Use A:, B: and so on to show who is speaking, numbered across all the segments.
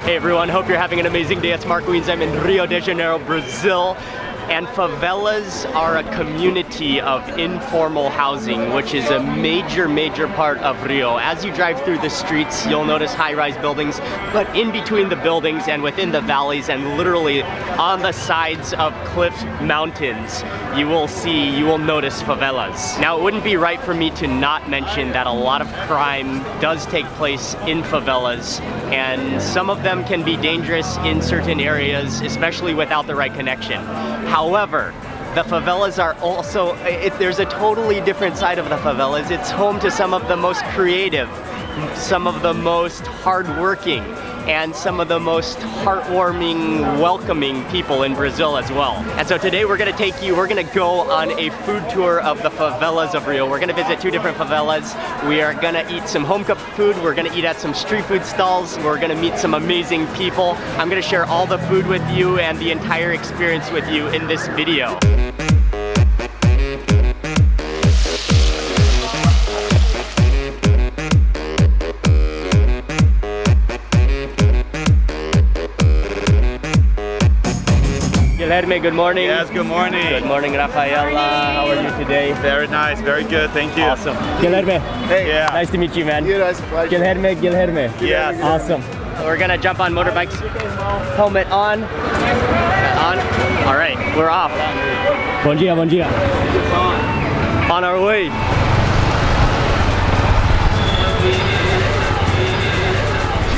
A: Hey everyone, hope you're having an amazing day. It's Mark Wiens. I'm in Rio de Janeiro, Brazil. And favelas are a community of informal housing, which is a major part of Rio. As you drive through the streets, you'll notice high-rise buildings, but in between the buildings and within the valleys and literally on the sides of cliff mountains, you will notice favelas. Now, it wouldn't be right for me to not mention that a lot of crime does take place in favelas, and some of them can be dangerous in certain areas, especially without the right connection. However, the favelas are also, there's a totally different side of the favelas. It's home to some of the most creative, some of the most hardworking, and some of the most heartwarming, welcoming people in Brazil as well. And so today we're gonna go on a food tour of the favelas of Rio. We're gonna visit 2 different favelas. We are gonna eat some home-cooked food. We're gonna eat at some street food stalls. We're gonna meet some amazing people. I'm gonna share all the food with you and the entire experience with you in this video. Guilherme, good morning.
B: Yes, good morning.
A: Good morning, Rafaela. How are you today?
B: Very nice, very good, thank you.
A: Awesome. Guilherme,
B: Hey. Yeah.
A: nice to meet you, man.
C: You guys, pleasure.
A: Guilherme.
B: Yes.
A: Awesome. We're gonna jump on motorbikes. Helmet on. On. All right, we're off. Bom dia, bom dia. On our way.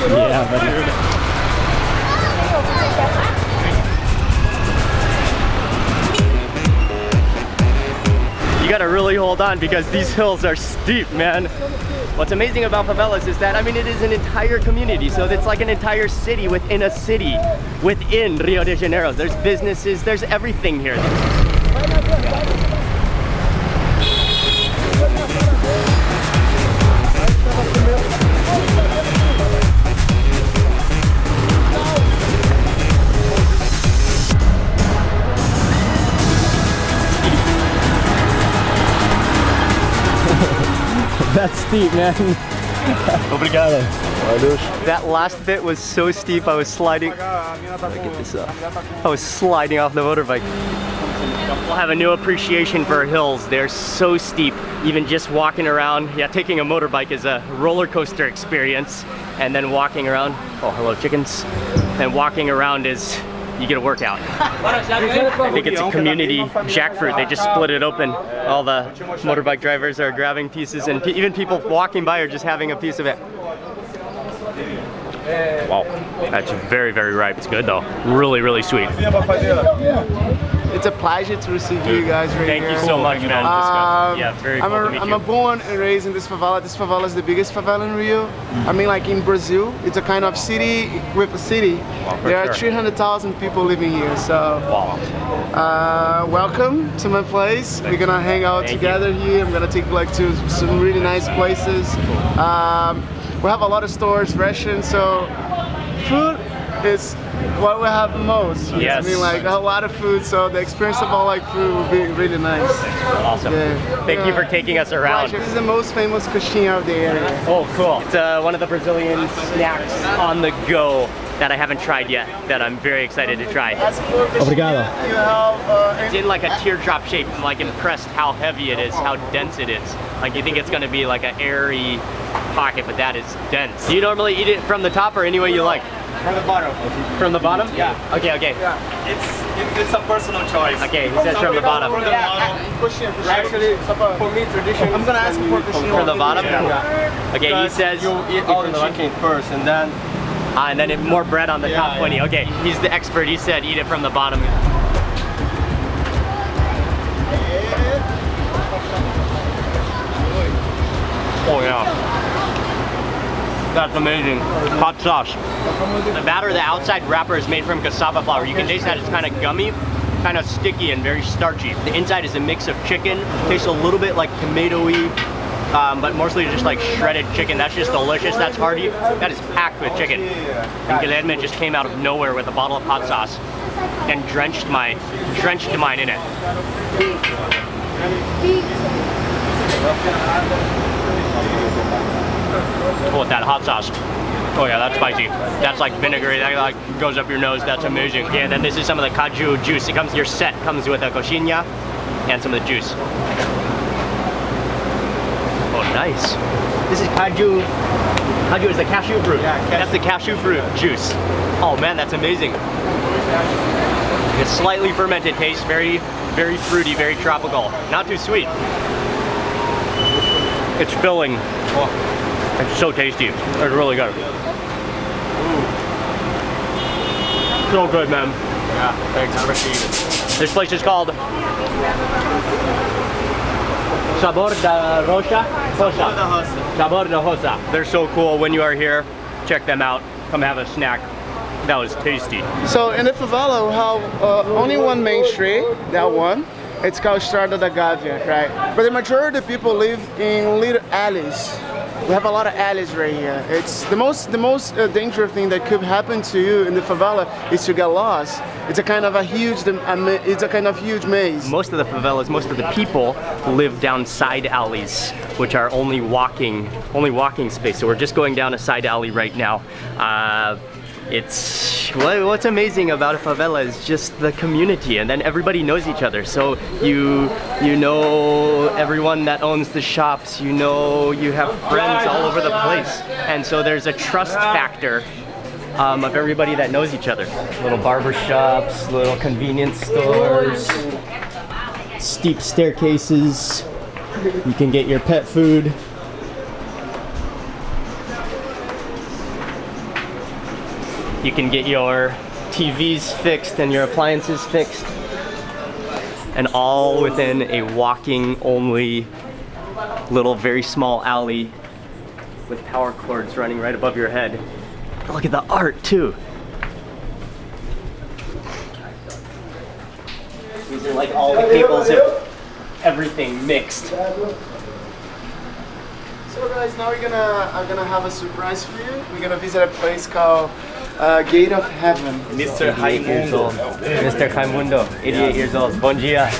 A: Yeah, buddy. You gotta really hold on because these hills are steep, man. What's amazing about favelas is that, I mean, it is an entire community, so it's like an entire city within a city within Rio de Janeiro. There's businesses, there's everything here. That's steep, man. Obrigado. That last bit was so steep, I was sliding. Let me get this up. I was sliding off the motorbike. We'll have a new appreciation for hills. They're so steep. Even just walking around, yeah, taking a motorbike is a roller coaster experience. And then walking around, oh, hello chickens. And walking around is, you get a workout. I think it's a community jackfruit. They just split it open. All the motorbike drivers are grabbing pieces, and even people walking by are just having a piece of it. Wow, that's very ripe. It's good though. Really sweet.
C: It's a pleasure to receive you guys right
A: Thank
C: here.
A: you so much, man. Yeah, very cool to meet you.
C: I'm born and raised in this favela. This favela is the biggest favela in Rio. I mean, like in Brazil, it's a kind of city with a city. There are 300,000 people living here. So, welcome to my place. We're gonna hang out together here. I'm gonna take you like to some really nice places. We have a lot of stores, restaurants, so food is what we have most.
A: Yes.
C: I mean, like a lot of food, so the experience of all like food will be really nice.
A: Awesome.
C: Yeah.
A: Thank you for taking us around.
C: This is the most famous coxinha of the area.
A: Oh, cool. It's one of the Brazilian snacks on the go that I haven't tried yet, that I'm very excited to try.
C: Obrigado. You have,
A: It's in like a teardrop shape. I'm like impressed how heavy it is, how dense it is. Like you think it's gonna be like an airy pocket, but that is dense. Do you normally eat it from the top or any way you like?
B: From the bottom.
A: From the bottom?
B: Yeah.
A: Okay.
B: Yeah. It's a personal choice.
A: Okay, he says from the bottom.
C: Actually, for me, tradition. I'm gonna ask you for coxinha.
A: From the bottom?
B: Yeah.
A: Okay, he says
B: you eat all the chicken first, and then
A: more bread on the top pointy. Okay, he's the expert. He said eat it from the bottom. Oh yeah. That's amazing. Hot sauce. The batter, the outside wrapper is made from cassava flour. You can taste that it's kind of gummy, kind of sticky and very starchy. The inside is a mix of chicken. Tastes a little bit like tomato-y, but mostly just like shredded chicken. That's just delicious. That's hearty. That is packed with chicken. And Guilherme just came out of nowhere with a bottle of hot sauce and drenched mine in it. Oh, that hot sauce. Oh yeah, that's spicy. That's like vinegary, that like goes up your nose. That's amazing. Yeah, and then this is some of the kaju juice. It comes, your set comes with a coxinha and some of the juice. Oh, nice. This is kaju. Kaju is the cashew fruit.
B: Yeah,
A: that's the cashew fruit juice. Oh man, that's amazing. It's slightly fermented taste, very, very fruity, very tropical. Not too sweet. It's filling. Oh, it's so tasty. It's really good. So good, man.
B: Yeah, thanks. Appreciate it.
A: This place is called Sabor da Rosa? Sabor da Rosa. They're so cool. When you are here, check them out. Come have a snack. That was tasty.
C: So in the favela, we have only one main street, that one. It's called Estrada da Gávea, right? But the majority of people live in little alleys. We have a lot of alleys right here. It's the most dangerous thing that could happen to you in the favela is to get lost. It's a kind of huge maze.
A: Most of the favelas, most of the people live down side alleys, which are only walking space. So we're just going down a side alley right now. What's amazing about a favela is just the community, and then everybody knows each other. So you know everyone that owns the shops, you have friends all over the place, and so there's a trust factor of everybody that knows each other. Little barber shops, little convenience stores, steep staircases. You can get your pet food. You can get your TVs fixed and your appliances fixed. And all within a walking only little very small alley with power cords running right above your head. Look at the art too. These are like all the cables of everything mixed.
C: So guys, now I'm gonna have a surprise for you. We're gonna visit a place called Gate of Heaven.
A: Mr. Raimundo. Mr. Raimundo, 88 years old. Bom dia.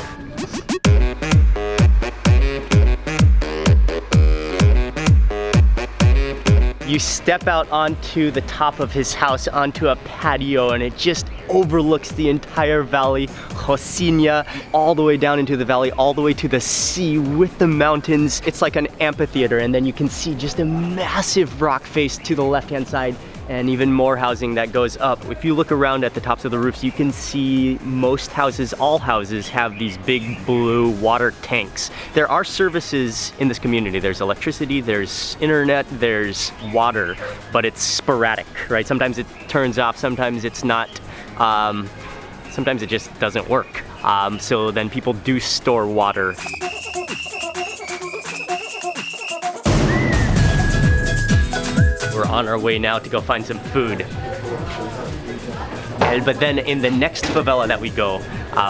A: You step out onto the top of his house, onto a patio, and it just overlooks the entire valley, Rocinha, all the way down into the valley, all the way to the sea with the mountains. It's like an amphitheater, and then you can see just a massive rock face to the left-hand side, and even more housing that goes up. If you look around at the tops of the roofs, you can see most houses, all houses, have these big blue water tanks. There are services in this community. There's electricity, there's internet, there's water, but it's sporadic, right? Sometimes it turns off, sometimes it's not, sometimes it just doesn't work. So then people do store water. We're on our way now to go find some food. But then in the next favela that we go,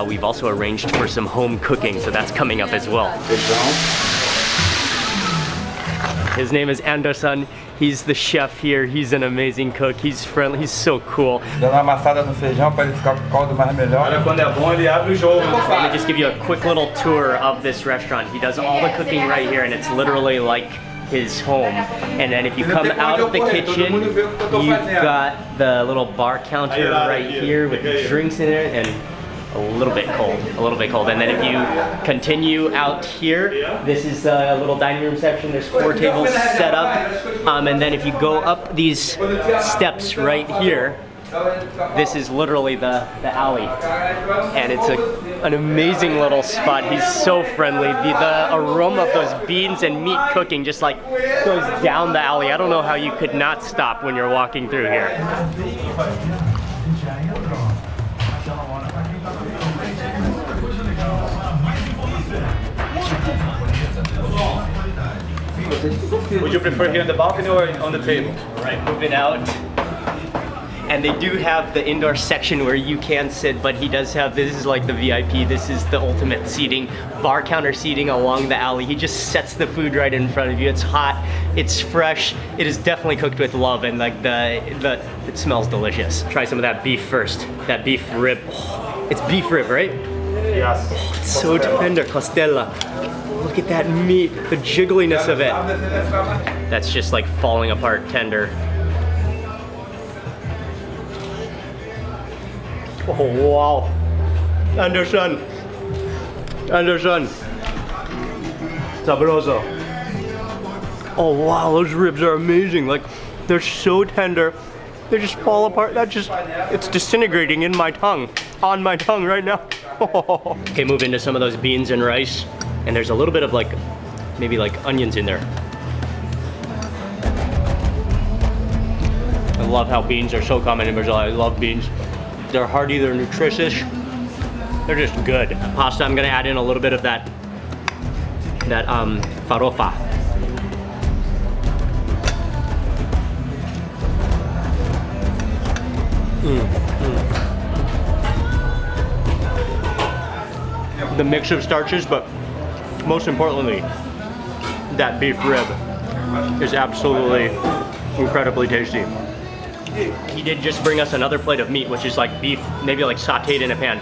A: we've also arranged for some home cooking, so that's coming up as well. His name is Anderson. He's the chef here. He's an amazing cook. He's friendly. He's so cool.
D: Dando uma amassada no feijão para ele ficar com o caldo mais melhor.
B: Olha, quando é bom, ele abre o jogo.
A: Let me just give you a quick little tour of this restaurant. He does all the cooking right here, and it's literally like his home. And then if you come out of the kitchen, you've got the little bar counter right here with drinks in it, and a little bit cold. And then if you continue out here, this is the little dining room section. There's 4 tables set up. And then if you go up these steps right here, this is literally the alley. And it's an amazing little spot. He's so friendly. The aroma of those beans and meat cooking just like goes down the alley. I don't know how you could not stop when you're walking through here.
B: Would you prefer here on the balcony or on the table?
A: All right, moving out. And they do have the indoor section where you can sit, but he does have, this is like the VIP, this is the ultimate seating, bar counter seating along the alley. He just sets the food right in front of you. It's hot, it's fresh, it is definitely cooked with love, and like it smells delicious. Try some of that beef first, that beef rib. Oh, it's beef rib, right?
B: Yes.
A: Oh, it's so tender, costella. Look at that meat, the jiggliness of it. That's just like falling apart tender. Oh wow. Anderson. Sabroso. Oh wow, those ribs are amazing. Like, they're so tender. They just fall apart. It's disintegrating in my tongue. On my tongue right now. Okay, move into some of those beans and rice. And there's a little bit of like, maybe like onions in there. I love how beans are so common in Brazil. I love beans. They're hearty, they're nutritious. They're just good. Pasta, I'm gonna add in a little bit of that farofa. The mix of starches, but most importantly, that beef rib is absolutely incredibly tasty. He did just bring us another plate of meat, which is like beef, maybe like sauteed in a pan.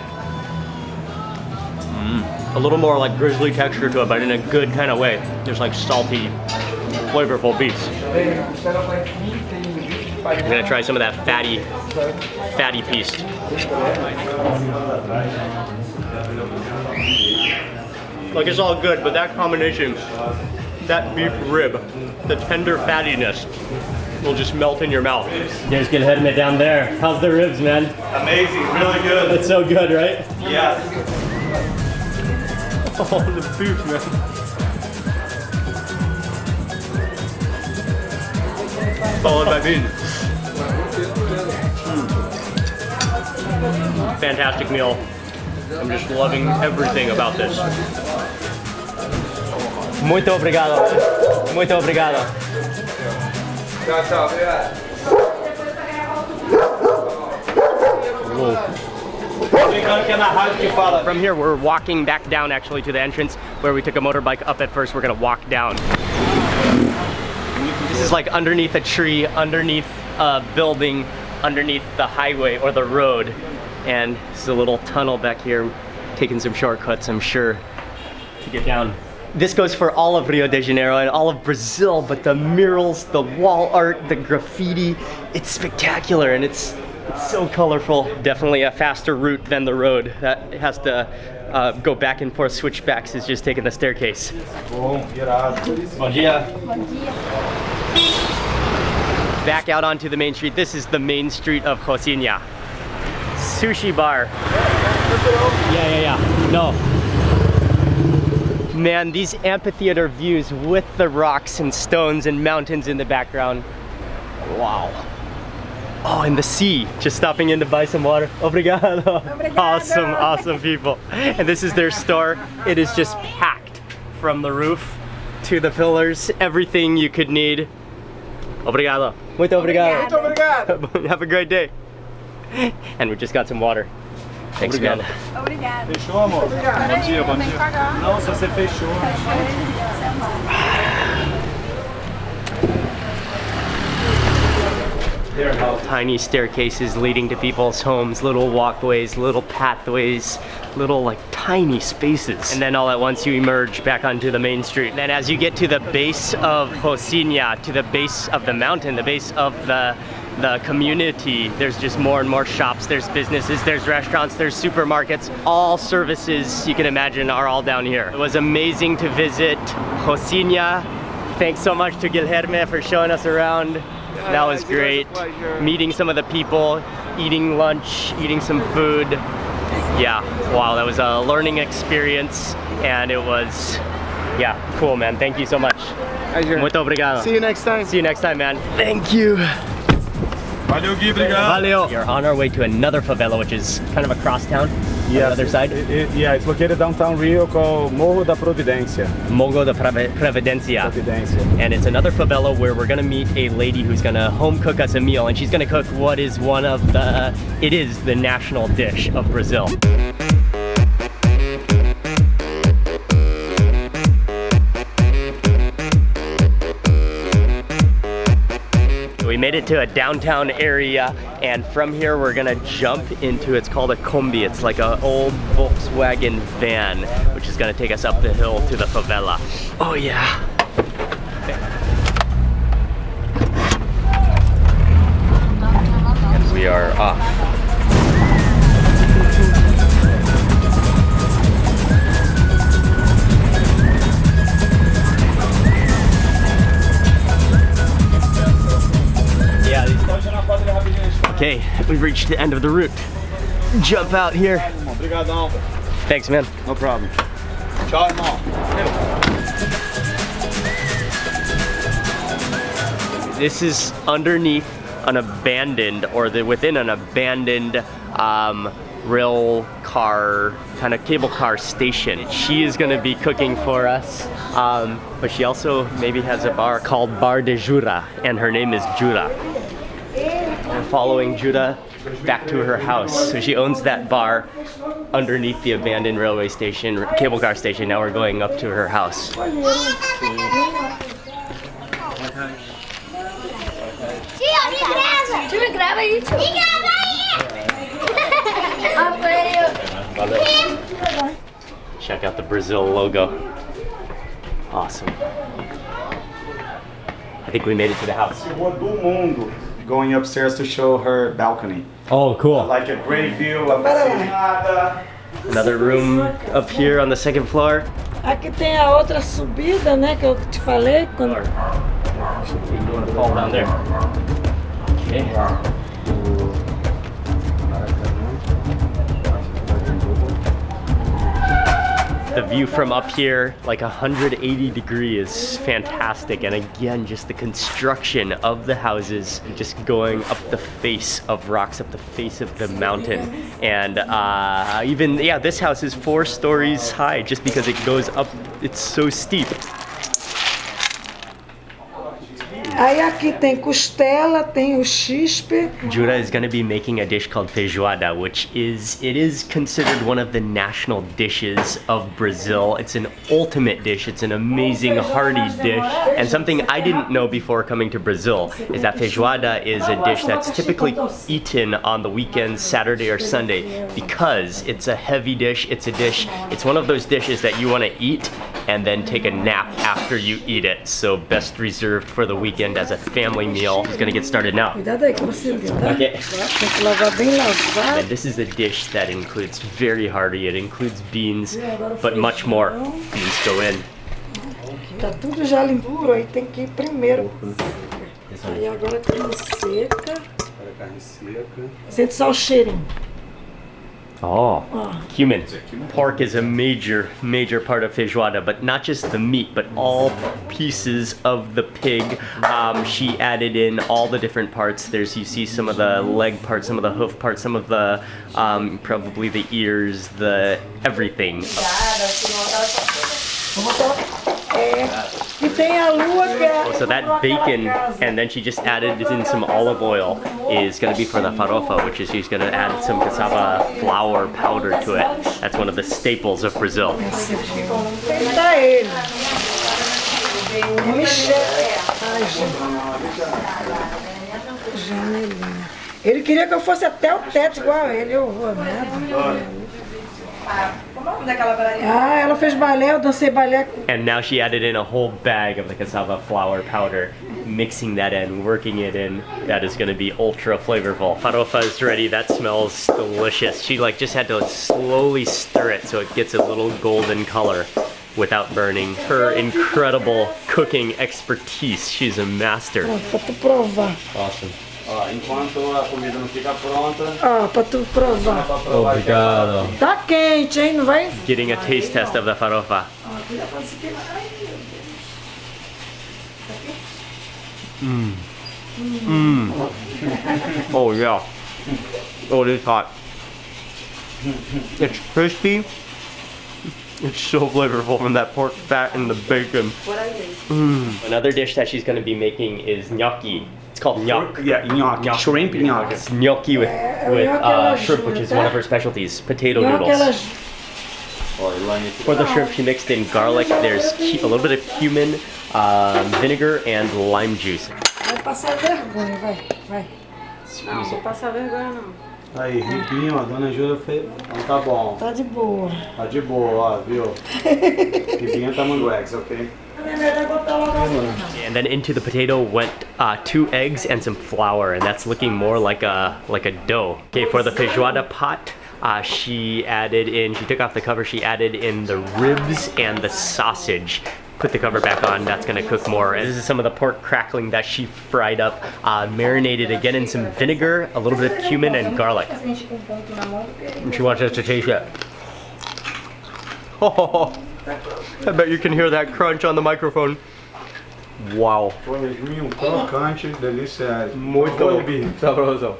A: A little more like grizzly texture to it, but in a good kind of way. There's like salty, flavorful beef. I'm gonna try some of that fatty piece. Like, it's all good, but that combination, that beef rib, the tender fattiness will just melt in your mouth. There's Guilherme down there. How's the ribs, man?
B: Amazing, really good.
A: It's so good, right?
B: Yes.
A: Oh, the beef, man. Followed by beans. Fantastic meal. I'm just loving everything about this. Muito obrigado. Muito obrigado. From here, we're walking back down actually to the entrance where we took a motorbike up at first. We're gonna walk down. This is like underneath a tree, underneath a building, underneath the highway or the road. And there's a little tunnel back here, taking some shortcuts, I'm sure, to get down. This goes for all of Rio de Janeiro and all of Brazil, but the murals, the wall art, the graffiti, it's spectacular and it's so colorful. Definitely a faster route than the road. That has to go back and forth, switchbacks is just taking the staircase.
D: Bom dia.
A: Back out onto the main street. This is the main street of Rocinha. Sushi bar. Yeah. No. Man, these amphitheater views with the rocks and stones and mountains in the background. Wow. Oh, and the sea. Just stopping in to buy some water. Obrigado. Awesome people. And this is their store. It is just packed from the roof to the pillars. Everything you could need. Obrigado. Muito obrigado.
C: Muito obrigado.
A: Have a great day. And we just got some water. Thanks, man.
E: Obrigada.
B: Fechou, amor? Bom dia, bom dia. Não, só você fechou.
A: Tiny staircases leading to people's homes, little walkways, little pathways, little like tiny spaces. And then all at once you emerge back onto the main street. And then as you get to the base of Rocinha, to the base of the mountain, the base of the community, there's just more and more shops, there's businesses, there's restaurants, there's supermarkets. All services you can imagine are all down here. It was amazing to visit Rocinha. Thanks so much to Guilherme for showing us around. That was great. Meeting some of the people, eating lunch, eating some food. Yeah, wow, that was a learning experience and it was, yeah, cool, man. Thank you so much. Muito obrigado.
C: See you next time.
A: See you next time, man. Thank you.
B: Valeu, Gui, obrigado.
A: Valeu. You're on our way to another favela, which is kind of across town.
B: Yes,
A: on the other side.
B: Yeah, it's located downtown Rio called Morro da Providencia.
A: Morro da Providencia. And it's another favela where we're gonna meet a lady who's gonna home cook us a meal, and she's gonna cook what is it is the national dish of Brazil. We made it to a downtown area, and from here we're gonna jump into, it's called a combi. It's like an old Volkswagen van, which is gonna take us up the hill to the favela. Oh yeah. And we are off. Okay, we've reached the end of the route. Jump out here.
B: Obrigadão.
A: Thanks, man.
B: No problem. Tchau, irmão.
A: This is underneath an abandoned, or within an abandoned rail car, kind of cable car station. She is gonna be cooking for us, but she also maybe has a bar called Bar de Jura, and her name is Jura. We're following Jura back to her house. So she owns that bar underneath the abandoned railway station, cable car station. Now we're going up to her house.
E: Tio, me grava aí, tio. Me grava aí!
A: Check out the Brazil logo. Awesome. I think we made it to the house.
B: Do mundo. Going upstairs to show her balcony.
A: Oh, cool.
B: Like a great view of the
A: Another room up here on the second floor.
F: Aqui tem a outra subida, né, que eu te falei quando
A: You want to fall down there. Okay. The view from up here, like 180 degrees, is fantastic. And again, just the construction of the houses, just going up the face of rocks, up the face of the mountain. And even, yeah, this house is 4 stories high just because it goes up, it's so steep.
F: Aí aqui tem costela, tem o chispe.
A: Jura is going to be making a dish called feijoada, which is considered one of the national dishes of Brazil. It's an ultimate dish. It's an amazing hearty dish. And something I didn't know before coming to Brazil is that feijoada is a dish that's typically eaten on the weekends, Saturday or Sunday, because it's a heavy dish. It's one of those dishes that you want to eat and then take a nap after you eat it. So best reserved for the weekend as a family meal. It's gonna get started now.
F: Cuidado aí que você viu, tá?
A: Okay.
F: Tem que lavar bem lavado.
A: And this is a dish that includes very hearty. It includes beans, but much more. Beans go in.
F: Tá tudo já limpo, aí tem que ir primeiro. Aí agora carne seca. Sente só o cheirinho.
A: Oh, cumin. Pork is a major part of feijoada, but not just the meat, but all pieces of the pig. She added in all the different parts. You see some of the leg parts, some of the hoof parts, some of the, probably the ears, the everything.
F: E tem a lua que é...
A: So that bacon, and then she just added in some olive oil, is going to be for the farofa, which is she's going to add some cassava flour powder to it. That's one of the staples of Brazil.
F: Tá ele. Janelinha. Ele queria que eu fosse até o teto igual a ele, eu vou nada. Ah, ela fez balé, eu dancei balé com...
A: And now she added in a whole bag of the cassava flour powder, mixing that in, working it in. That is going to be ultra flavorful. Farofa is ready. That smells delicious. She just had to slowly stir it so it gets a little golden color without burning. Her incredible cooking expertise. She's a master.
F: Pra tu provar.
A: Awesome.
B: Enquanto a comida não fica pronta.
F: Ó, pra tu provar.
A: Obrigado.
F: Tá quente, hein? Não vai?
A: Getting a taste test of the farofa. Oh yeah. Oh, it is hot. It's crispy. It's so flavorful from that pork fat and the bacon. Another dish that she's going to be making is gnocchi. It's called gnocchi.
B: Yeah, gnocchi. Shrimp gnocchi.
A: It's gnocchi with shrimp, which is one of her specialties. Potato noodles. For the shrimp, she mixed in garlic. There's a little bit of cumin, vinegar, and lime juice.
F: Vai passar vergonha, vai. Não, não passar vergonha não.
B: Aí, ribinho, ó, dona Júlia fez. Então tá bom.
F: Tá de boa.
B: Tá de boa, ó, viu? Ribinho tamanduex, ok?
A: And then into the potato went 2 eggs and some flour, and that's looking more like a dough. Okay, for the feijoada pot, she took off the cover, she added in the ribs and the sausage. put the cover back on. That's gonna cook more. This is some of the pork crackling that she fried up, marinated again in some vinegar, a little bit of cumin and garlic. And she wants us to taste it. Oh, I bet you can hear that crunch on the microphone. Wow.
D: Crocante, delícia.
A: Muito sabroso.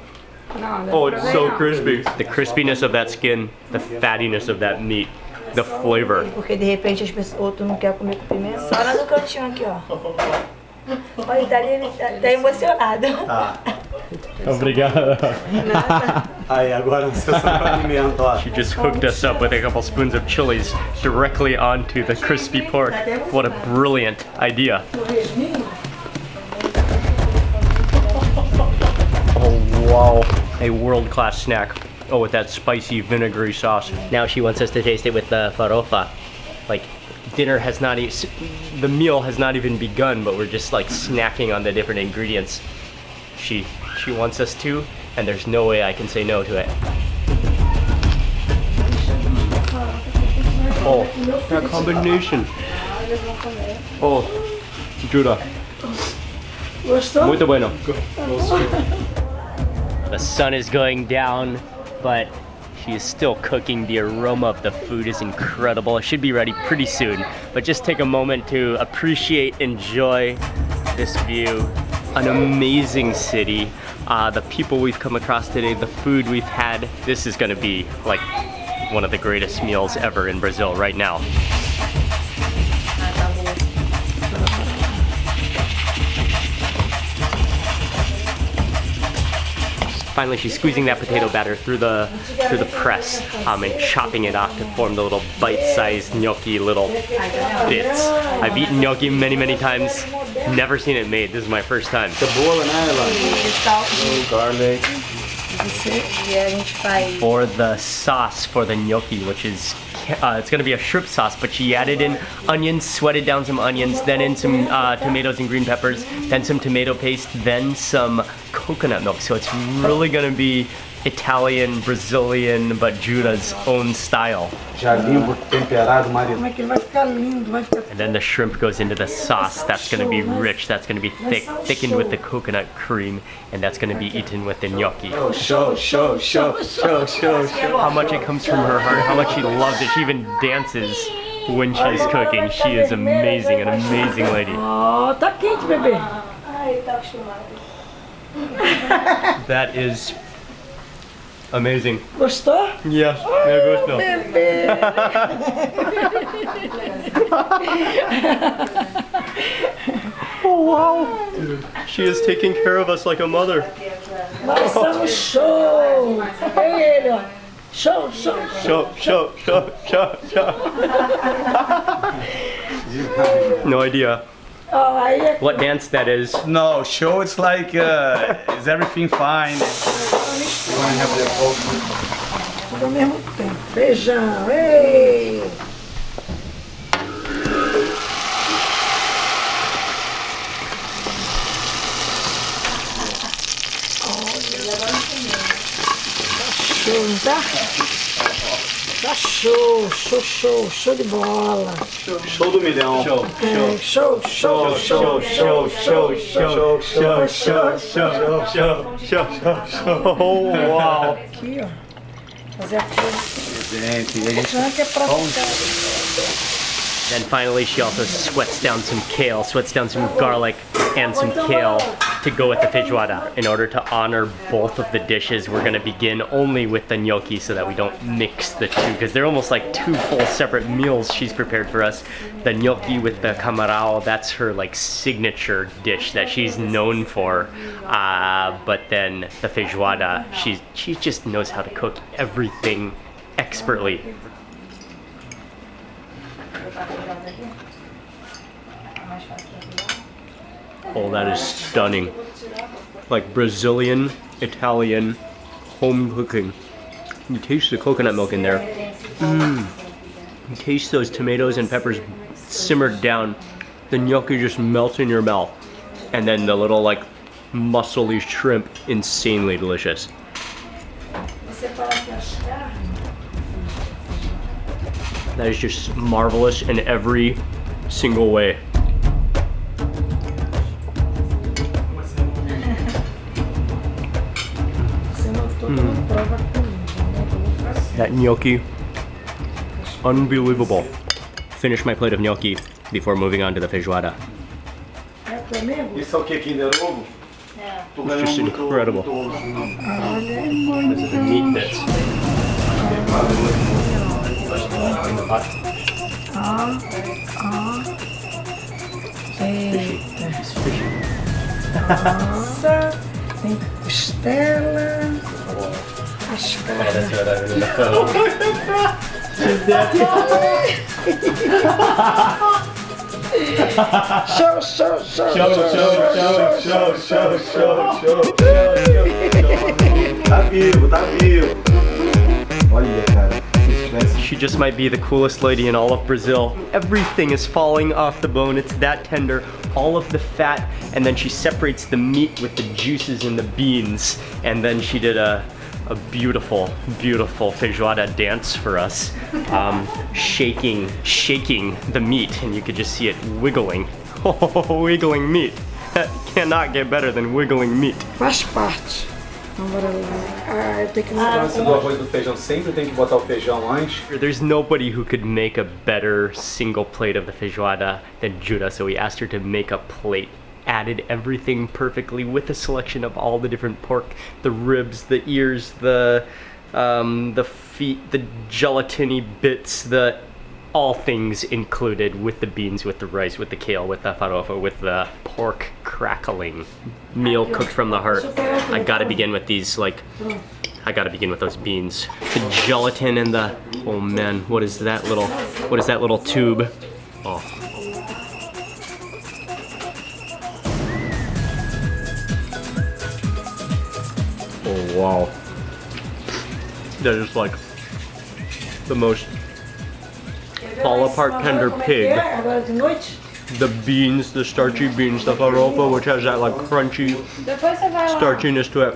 A: Oh, it's so crispy. The crispiness of that skin, the fattiness of that meat, the flavor.
F: Porque de repente as pessoas, outro não quer comer com pimenta. Só lá no cantinho aqui, ó. Olha, ele tá emocionado.
A: Obrigado.
D: Aí, agora você sabe o pimenta, ó.
A: She just hooked us up with a couple spoons of chilies directly onto the crispy pork. What a brilliant idea. Oh wow, a world-class snack. Oh, with that spicy vinegary sauce. Now she wants us to taste it with the farofa. Like, dinner has not even, the meal has not even begun, but we're just like snacking on the different ingredients. She wants us to, and there's no way I can say no to it. Oh, that combination. Oh, Judah. Muito bueno. The sun is going down, but she is still cooking. The aroma of the food is incredible. It should be ready pretty soon, but just take a moment to appreciate, enjoy this view. An amazing city. The people we've come across today, the food we've had. This is gonna be like one of the greatest meals ever in Brazil right now. Finally, she's squeezing that potato batter through the press and chopping it off to form the little bite-sized gnocchi little bits. I've eaten gnocchi many times, never seen it made. This is my first time.
D: Cebola, né, garlic.
A: For the sauce for the gnocchi, which is it's gonna be a shrimp sauce, but she added in onions, sweated down some onions, then in some tomatoes and green peppers, then some tomato paste, then some coconut milk. So it's really gonna be Italian, Brazilian, but Judah's own style.
D: Já limpo, temperado, marinado.
F: Como é que ele vai ficar lindo, vai ficar...
A: And then the shrimp goes into the sauce. That's gonna be rich, that's gonna be thick, thickened with the coconut cream, and that's gonna be eaten with the gnocchi.
D: Show.
A: How much it comes from her heart, how much she loves it. She even dances when she's cooking. She is amazing, an amazing lady.
F: Oh, tá quente, bebê.
A: That is amazing.
F: Gostou?
A: Yes, eu gosto.
F: Bebê.
A: Oh wow! She is taking care of us like a mother.
F: Nós somos show. Ei, ele, ó. Show.
A: Show. No idea
F: Ó, aí é
A: what dance that is.
B: No, show it's like, is everything fine?
F: tudo ao mesmo tempo. Feijão, ei. Tá? Tá show de bola.
B: Show do milhão.
F: Show.
A: Oh wow!
F: Aqui, ó. Fazer aqui.
B: Gente, a gente...
F: Não é que é pra
A: Then finally she also sweats down some kale, sweats down some garlic and some kale to go with the feijoada. In order to honor both of the dishes, we're gonna begin only with the gnocchi so that we don't mix the two, because they're almost like two full separate meals she's prepared for us. The gnocchi with the camarão, that's her like signature dish that she's known for. But then the feijoada, she just knows how to cook everything expertly. Oh, that is stunning. Like Brazilian, Italian, home cooking. You taste the coconut milk in there. You taste those tomatoes and peppers simmered down. The gnocchi just melts in your mouth. And then the little like muscly shrimp, insanely delicious. That is just marvelous, and every single way. That gnocchi, unbelievable. Finish my plate of gnocchi before moving on to the feijoada.
D: Isso é o que? Kinder Ovo?
A: It's just incredible. Those are the meat bits. It's fishy.
F: Nossa, tem costela, as Show.
D: Tá vivo, tá vivo. Olha, cara.
A: She just might be the coolest lady in all of Brazil. Everything is falling off the bone. It's that tender. All of the fat, and then she separates the meat with the juices and the beans. And then she did a beautiful, beautiful feijoada dance for us, shaking the meat, and you could just see it wiggling. Oh, wiggling meat. That cannot get better than wiggling meat.
F: Faz parte. Então bora lá. Eu tenho que
B: Antes do arroz e do feijão, sempre tem que botar o feijão antes.
A: There's nobody who could make a better single plate of the feijoada than Judah, so we asked her to make a plate. Added everything perfectly with a selection of all the different pork, the ribs, the ears, the feet, the gelatiny bits, all things included, with the beans, with the rice, with the kale, with the farofa, with the pork crackling. Meal cooked from the heart. I gotta begin with these, I gotta begin with those beans. The gelatin and the, oh man, what is that little tube? Oh. Oh wow. That is like the most fall apart tender pig.
F: Agora de noite?
A: The beans, the starchy beans, the farofa, which has that like crunchy starchiness to it.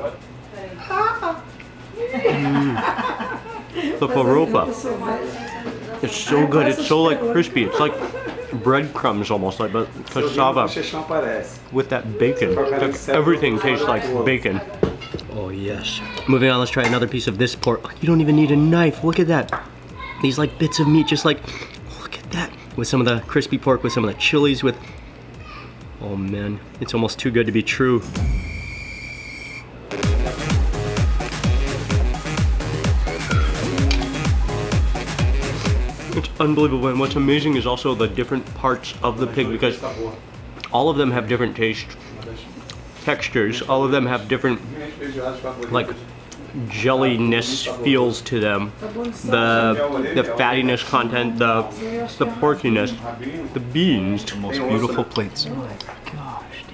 A: The farofa. It's so good. It's so like crispy. It's like breadcrumbs almost, like but cassava with that bacon. Like, everything tastes like bacon. Oh yes. Moving on, let's try another piece of this pork. You don't even need a knife. Look at that. These like bits of meat, just like, look at that. With some of the crispy pork, with some of the chilies, with, oh man, it's almost too good to be true. It's unbelievable, and what's amazing is also the different parts of the pig, because all of them have different taste, textures, all of them have different, like, jelliness feels to them, the fattiness content, the porkiness, the beans, the most beautiful plates. Oh my gosh,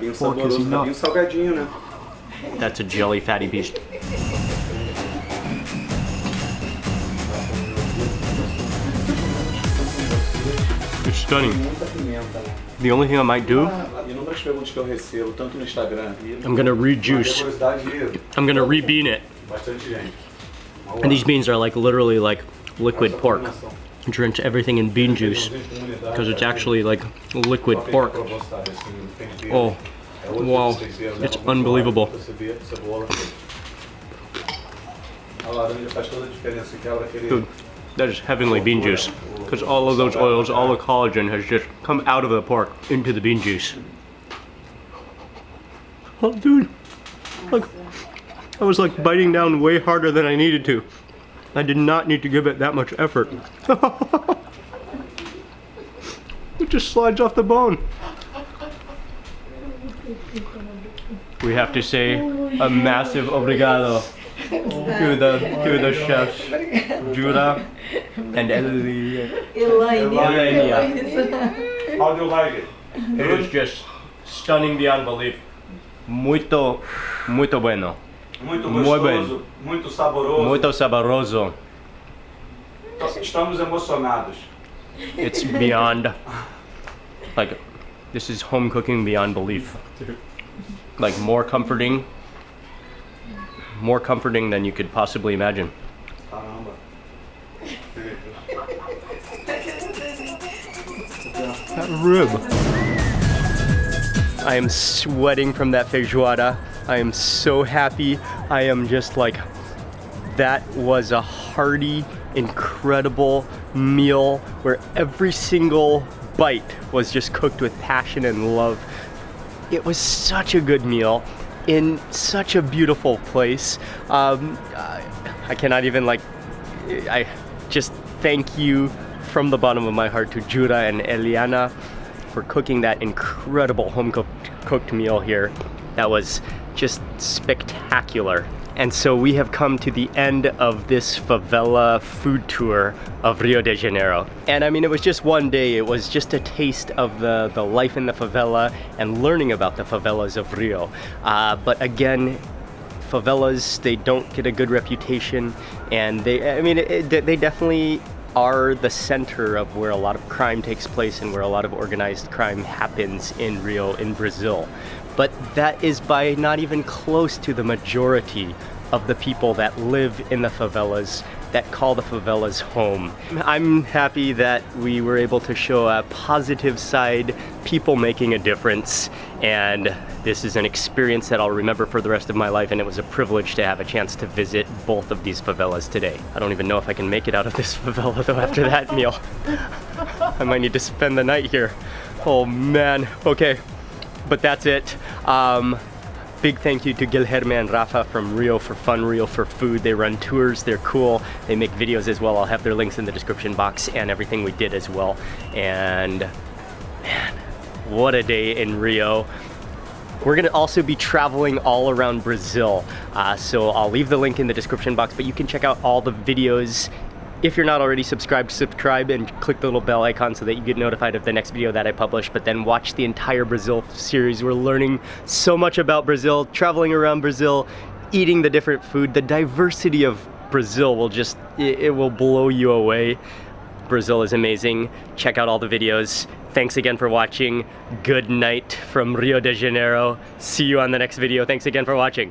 A: dude. Pork is enough. That's a jelly fatty piece. It's stunning. The only thing I might do, I'm gonna rejuice. I'm gonna re-bean it. And these beans are like literally like liquid pork. Drench everything in bean juice because it's actually like liquid pork. Oh, wow, it's unbelievable. Dude, that is heavenly bean juice, because all of those oils, all the collagen has just come out of the pork into the bean juice. Oh dude, like, I was like biting down way harder than I needed to. I did not need to give it that much effort. It just slides off the bone. We have to say a massive obrigado to the chefs, Judah and Elaine.
B: How do you like it?
A: It is just stunning beyond belief. Muito bueno.
B: Muito
A: Muy bem.
B: gostoso, muito saboroso.
A: Muito saboroso.
B: Estamos emocionados.
A: It's beyond, like, this is home cooking beyond belief. Like more comforting than you could possibly imagine.
B: Caramba.
D: That rib.
A: I am sweating from that feijoada. I am so happy. I am just like, that was a hearty, incredible meal where every single bite was just cooked with passion and love. It was such a good meal in such a beautiful place. I cannot even I just thank you from the bottom of my heart to Jura and Eliana for cooking that incredible home-cooked meal here. That was just spectacular. And so we have come to the end of this favela food tour of Rio de Janeiro. And I mean, it was just one day. It was just a taste of the life in the favela and learning about the favelas of Rio. But again, favelas, they don't get a good reputation, and they definitely are the center of where a lot of crime takes place and where a lot of organized crime happens in Rio, in Brazil. But that is by not even close to the majority of the people that live in the favelas, that call the favelas home. I'm happy that we were able to show a positive side, people making a difference, and this is an experience that I'll remember for the rest of my life, and it was a privilege to have a chance to visit both of these favelas today. I don't even know if I can make it out of this favela though after that meal. I might need to spend the night here. Oh man, okay. But that's it. Big thank you to Guilherme and Rafa from Rio for Fun, Rio for Food. They run tours, they're cool. They make videos as well. I'll have their links in the description box and everything we did as well. And man, what a day in Rio. We're gonna also be traveling all around Brazil. So I'll leave the link in the description box, but you can check out all the videos. If you're not already subscribed, subscribe and click the little bell icon so that you get notified of the next video that I publish, but then watch the entire Brazil series. We're learning so much about Brazil, traveling around Brazil, eating the different food. The diversity of Brazil will just, it will blow you away. Brazil is amazing. Check out all the videos. Thanks again for watching. Good night from Rio de Janeiro. See you on the next video. Thanks again for watching.